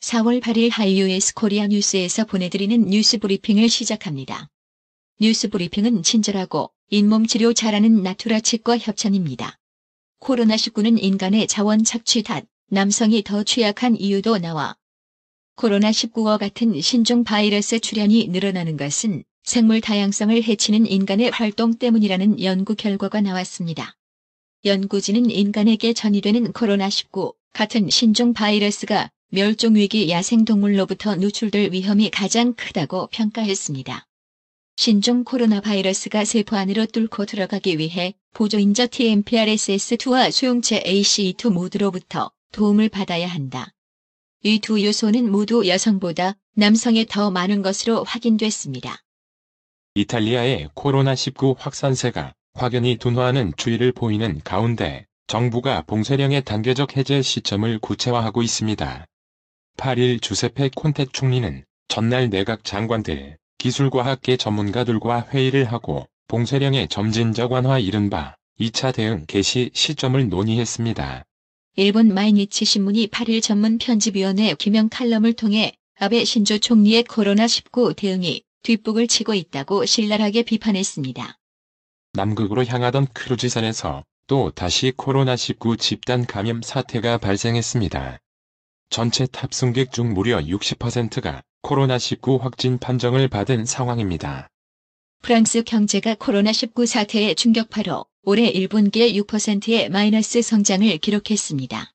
4월 8일 하이유에스 코리아 뉴스에서 보내드리는 뉴스 브리핑을 시작합니다. 뉴스 브리핑은 친절하고 잇몸 치료 잘하는 나투라 치과 협찬입니다. 코로나19는 인간의 자원 착취 탓, 남성이 더 취약한 이유도 나와. 코로나19와 같은 신종 바이러스 출현이 늘어나는 것은 생물 다양성을 해치는 인간의 활동 때문이라는 연구 결과가 나왔습니다. 연구진은 인간에게 전이되는 코로나19 같은 신종 바이러스가 멸종위기 야생동물로부터 누출될 위험이 가장 크다고 평가했습니다. 신종 코로나 바이러스가 세포 안으로 뚫고 들어가기 위해 보조인자 TMPRSS2와 수용체 ACE2 모두로부터 도움을 받아야 한다. 이 두 요소는 모두 여성보다 남성에 더 많은 것으로 확인됐습니다. 이탈리아의 코로나19 확산세가 확연히 둔화하는 추이를 보이는 가운데 정부가 봉쇄령의 단계적 해제 시점을 구체화하고 있습니다. 8일 주세페 콘테 총리는 전날 내각 장관들, 기술과학계 전문가들과 회의를 하고 봉쇄령의 점진적 완화 이른바 2차 대응 개시 시점을 논의했습니다. 일본 마이니치 신문이 8일 전문 편집위원회 기명 칼럼을 통해 아베 신조 총리의 코로나19 대응이 뒷북을 치고 있다고 신랄하게 비판했습니다. 남극으로 향하던 크루즈선에서 또 다시 코로나19 집단 감염 사태가 발생했습니다. 전체 탑승객 중 무려 60%가 코로나19 확진 판정을 받은 상황입니다. 프랑스 경제가 코로나19 사태의 충격파로 올해 1분기에 6%의 마이너스 성장을 기록했습니다.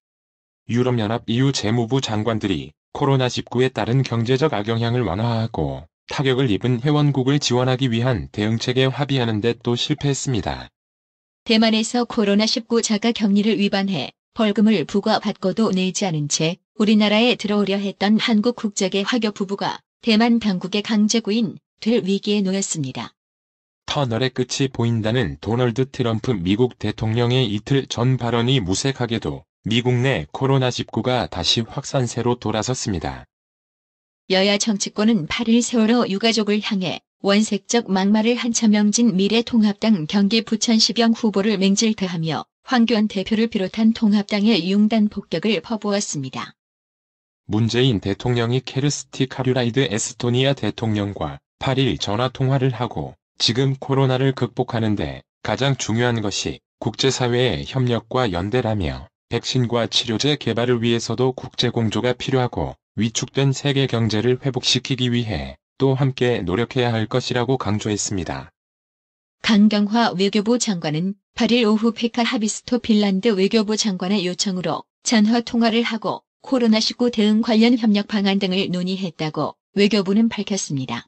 유럽연합 EU 재무부 장관들이 코로나19에 따른 경제적 악영향을 완화하고 타격을 입은 회원국을 지원하기 위한 대응책에 합의하는 데 또 실패했습니다. 대만에서 코로나19 자가 격리를 위반해 벌금을 부과받고도 내지 않은 채 우리나라에 들어오려 했던 한국 국적의 화교 부부가 대만 당국의 강제구인 될 위기에 놓였습니다. 터널의 끝이 보인다는 도널드 트럼프 미국 대통령의 이틀 전 발언이 무색하게도 미국 내 코로나19가 다시 확산세로 돌아섰습니다. 여야 정치권은 8일 세월호 유가족을 향해 원색적 막말을 한 차명진 미래통합당 경기 부천시병 후보를 맹질대하며 황교안 대표를 비롯한 통합당의 융단 폭격을 퍼부었습니다. 문재인 대통령이 케르스티 카류라이드 에스토니아 대통령과 8일 전화통화를 하고 지금 코로나를 극복하는데 가장 중요한 것이 국제사회의 협력과 연대라며 백신과 치료제 개발을 위해서도 국제공조가 필요하고 위축된 세계 경제를 회복시키기 위해 또 함께 노력해야 할 것이라고 강조했습니다. 강경화 외교부 장관은 8일 오후 페카 하비스토 핀란드 외교부 장관의 요청으로 전화 통화를 하고 코로나19 대응 관련 협력 방안 등을 논의했다고 외교부는 밝혔습니다.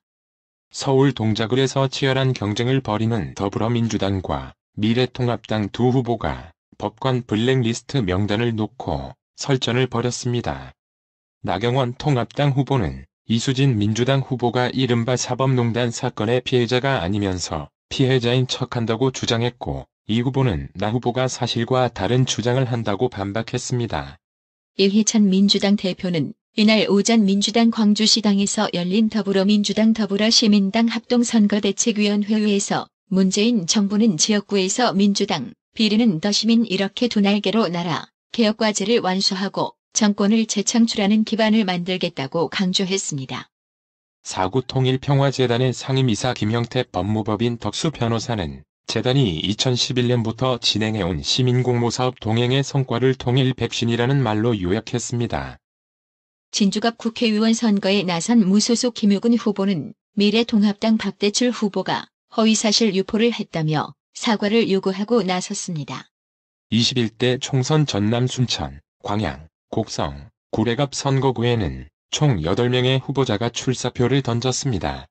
서울 동작을에서 치열한 경쟁을 벌이는 더불어민주당과 미래통합당 두 후보가 법관 블랙리스트 명단을 놓고 설전을 벌였습니다. 나경원 통합당 후보는 이수진 민주당 후보가 이른바 사법농단 사건의 피해자가 아니면서 피해자인 척한다고 주장했고 이 후보는 나 후보가 사실과 다른 주장을 한다고 반박했습니다. 이해찬 민주당 대표는 이날 오전 민주당 광주시당에서 열린 더불어민주당 더불어시민당 합동선거대책위원회의에서 문재인 정부는 지역구에서 민주당, 비리는 더시민 이렇게 두 날개로 날아 개혁과제를 완수하고 정권을 재창출하는 기반을 만들겠다고 강조했습니다. 사구통일평화재단의 상임이사 김형태 법무법인 덕수 변호사는 재단이 2011년부터 진행해온 시민공모사업 동행의 성과를 통일 백신이라는 말로 요약했습니다. 진주갑 국회의원 선거에 나선 무소속 김효근 후보는 미래통합당 박대출 후보가 허위사실 유포를 했다며 사과를 요구하고 나섰습니다. 21대 총선 전남 순천, 광양, 곡성, 구례갑 선거구에는 총 8명의 후보자가 출사표를 던졌습니다.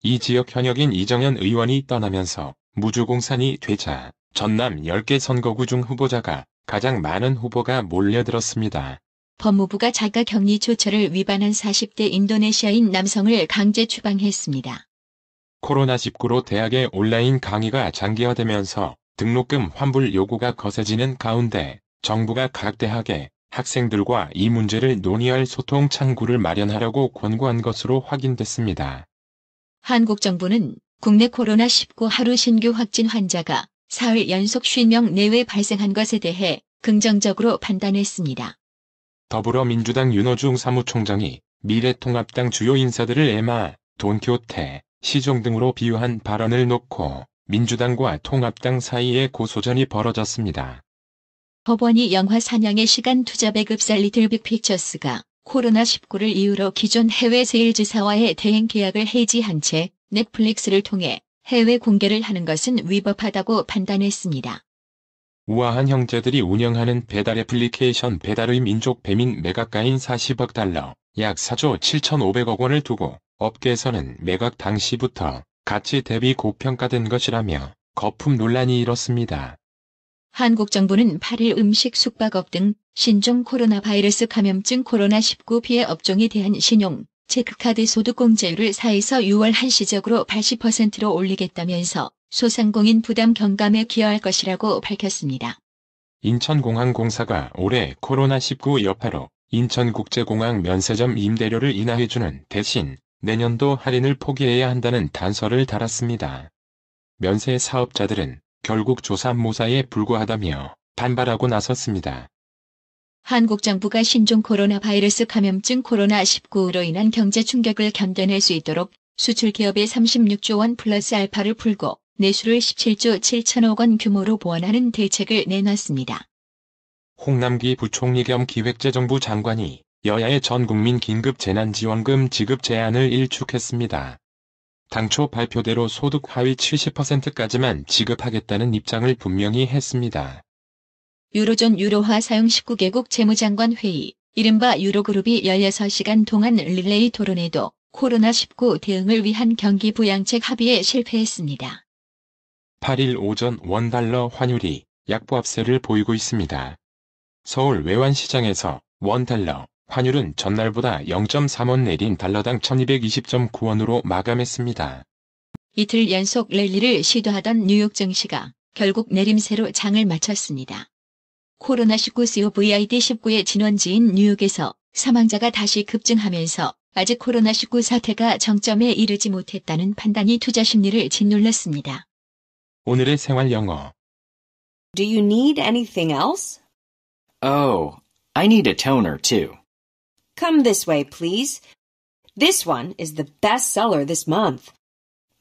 이 지역 현역인 이정현 의원이 떠나면서 무주공산이 되자 전남 10개 선거구 중 후보자가 가장 많은 후보가 몰려들었습니다. 법무부가 자가 격리 조처를 위반한 40대 인도네시아인 남성을 강제 추방했습니다. 코로나19로 대학의 온라인 강의가 장기화되면서 등록금 환불 요구가 거세지는 가운데 정부가 각 대학에 학생들과 이 문제를 논의할 소통 창구를 마련하라고 권고한 것으로 확인됐습니다. 한국 정부는 국내 코로나19 하루 신규 확진 환자가 사흘 연속 50명 내외 발생한 것에 대해 긍정적으로 판단했습니다. 더불어민주당 윤호중 사무총장이 미래통합당 주요 인사들을 에마, 돈키호테, 시종 등으로 비유한 발언을 놓고 민주당과 통합당 사이에 고소전이 벌어졌습니다. 법원이 영화 산영의 시간 투자 배급사 리틀빅픽처스가 코로나19를 이유로 기존 해외 세일즈사와의 대행 계약을 해지한 채 넷플릭스를 통해 해외 공개를 하는 것은 위법하다고 판단했습니다. 우아한 형제들이 운영하는 배달 애플리케이션 배달의 민족 배민 매각가인 40억 달러, 약 4조 7,500억 원을 두고 업계에서는 매각 당시부터 가치 대비 고평가된 것이라며 거품 논란이 일었습니다. 한국 정부는 8일 음식 숙박업 등 신종 코로나 바이러스 감염증 코로나19 피해 업종에 대한 신용, 체크카드 소득공제율을 4에서 6월 한시적으로 80%로 올리겠다면서 소상공인 부담 경감에 기여할 것이라고 밝혔습니다. 인천공항공사가 올해 코로나19 여파로 인천국제공항 면세점 임대료를 인하해주는 대신 내년도 할인을 포기해야 한다는 단서를 달았습니다. 면세 사업자들은 결국 조삼모사에 불과하다며 반발하고 나섰습니다. 한국 정부가 신종 코로나 바이러스 감염증 코로나19로 인한 경제 충격을 견뎌낼 수 있도록 수출 기업의 36조 원 플러스 알파를 풀고 내수를 17조 7천억 원 규모로 보완하는 대책을 내놨습니다. 홍남기 부총리 겸 기획재정부 장관이 여야의 전국민 긴급재난지원금 지급 제안을 일축했습니다. 당초 발표대로 소득 하위 70%까지만 지급하겠다는 입장을 분명히 했습니다. 유로존 유로화 사용 19개국 재무장관 회의, 이른바 유로그룹이 16시간 동안 릴레이 토론에도 코로나19 대응을 위한 경기 부양책 합의에 실패했습니다. 8일 오전 원달러 환율이 약보합세를 보이고 있습니다. 서울 외환시장에서 원달러 환율은 전날보다 0.3원 내린 달러당 1220.9원으로 마감했습니다. 이틀 연속 랠리를 시도하던 뉴욕 증시가 결국 내림세로 장을 마쳤습니다. 코로나19 COVID-19의 진원지인 뉴욕에서 사망자가 다시 급증하면서 아직 코로나19 사태가 정점에 이르지 못했다는 판단이 투자 심리를 짓눌렀습니다. 오늘의 생활 영어. Do you need anything else? Oh, I need a toner too. Come this way, please. This one is the best seller this month.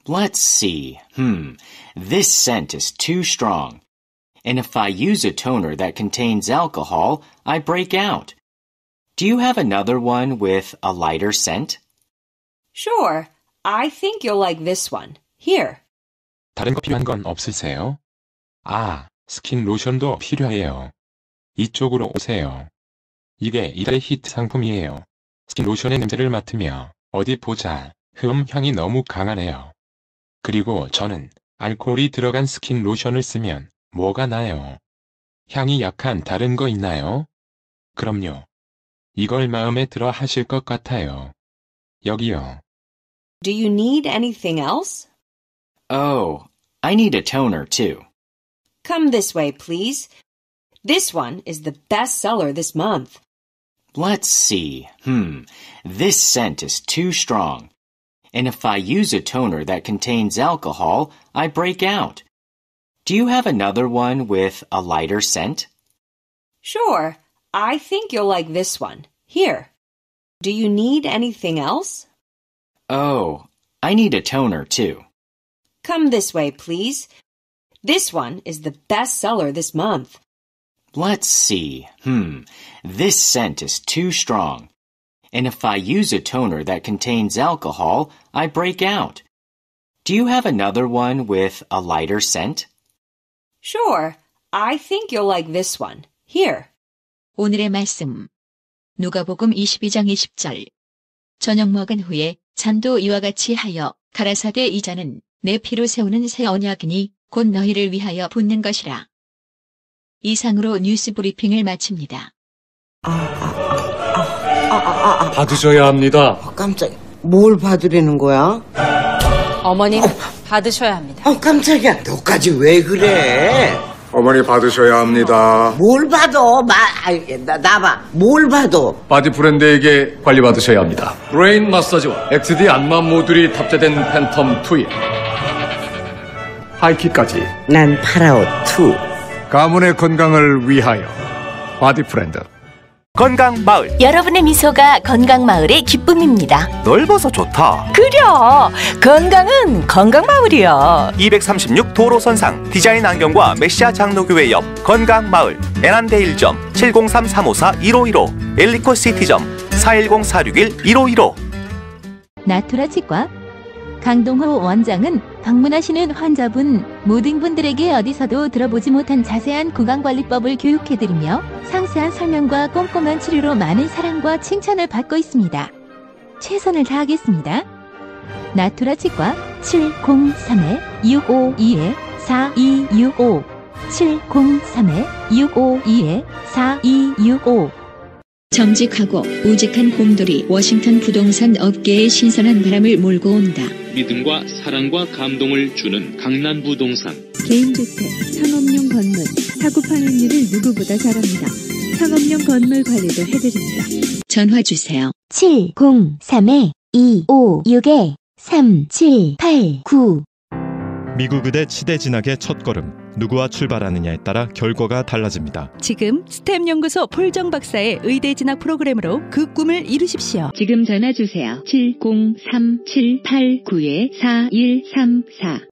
Let's see. This scent is too strong. And if I use a toner that contains alcohol, I break out. Do you have another one with a lighter scent? Sure. I think you'll like this one. Here. 다른 거 필요한 건 없으세요? 아, 스킨 로션도 필요해요. 이쪽으로 오세요. 이게 이달의 히트 상품이에요. 스킨 로션의 냄새를 맡으며 어디 보자. 향이 너무 강하네요. 그리고 저는 알코올이 들어간 스킨 로션을 쓰면 뭐가 나요? 향이 약한 다른 거 있나요? 그럼요. 이걸 마음에 들어 하실 것 같아요. 여기요. Do you need anything else? Oh, I need a toner too. Come this way, please. This one is the best seller this month. Let's see. This scent is too strong. And if I use a toner that contains alcohol, I break out. Do you have another one with a lighter scent? Sure. I think you'll like this one. Here. Do you need anything else? Oh, I need a toner too. Come this way, please. This one is the best seller this month. Let's see. This scent is too strong. And if I use a toner that contains alcohol, I break out. Do you have another one with a lighter scent? Sure. I think you'll like this one. Here. 오늘의 말씀. 누가복음 22장 20절. 저녁 먹은 후에 잔도 이와 같이 하여 가라사대 이 잔은 내 피로 세우는 새 언약이니 곧 너희를 위하여 붓는 것이라. 이상으로 뉴스 브리핑을 마칩니다. 받으셔야 합니다. 깜짝이야. 뭘 받으려는 거야? 어머님, 받으셔야 합니다. 깜짝이야. 너까지 왜 그래? 어머니 받으셔야 합니다. 뭘 받아? 나봐. 뭘 받아? 바디 브랜드에게 관리받으셔야 합니다. 브레인 마사지와 XD 안마 모듈이 탑재된 팬텀 2에 하이킥까지 난 파라오 2. 가문의 건강을 위하여 바디 브랜드 건강마을. 여러분의 미소가 건강마을의 기쁨입니다. 넓어서 좋다. 그려! 건강은 건강마을이야. 236 도로선상 디자인 안경과 메시아 장로교회 옆 건강마을. 애난데일점 703-354-1515 엘리코시티점 410-461-1515. 나투라 치과 강동호 원장은 방문하시는 환자분 모든 분들에게 어디서도 들어보지 못한 자세한 구강관리법을 교육해드리며 상세한 설명과 꼼꼼한 치료로 많은 사랑과 칭찬을 받고 있습니다. 최선을 다하겠습니다. 나투라 치과 703-652-4265 703-652-4265 정직하고 우직한 곰돌이 워싱턴 부동산 업계에 신선한 바람을 몰고 온다. 믿음과 사랑과 감동을 주는 강남 부동산. 개인주택, 상업용 건물, 사고 파행률을 누구보다 잘합니다. 상업용 건물 관리도 해드립니다. 전화 주세요. 703-256-3789 미국 의대 치대 진학의 첫걸음. 누구와 출발하느냐에 따라 결과가 달라집니다. 지금 스템 연구소 폴정 박사의 의대 진학 프로그램으로 그 꿈을 이루십시오. 지금 전화 주세요. 703-789-4134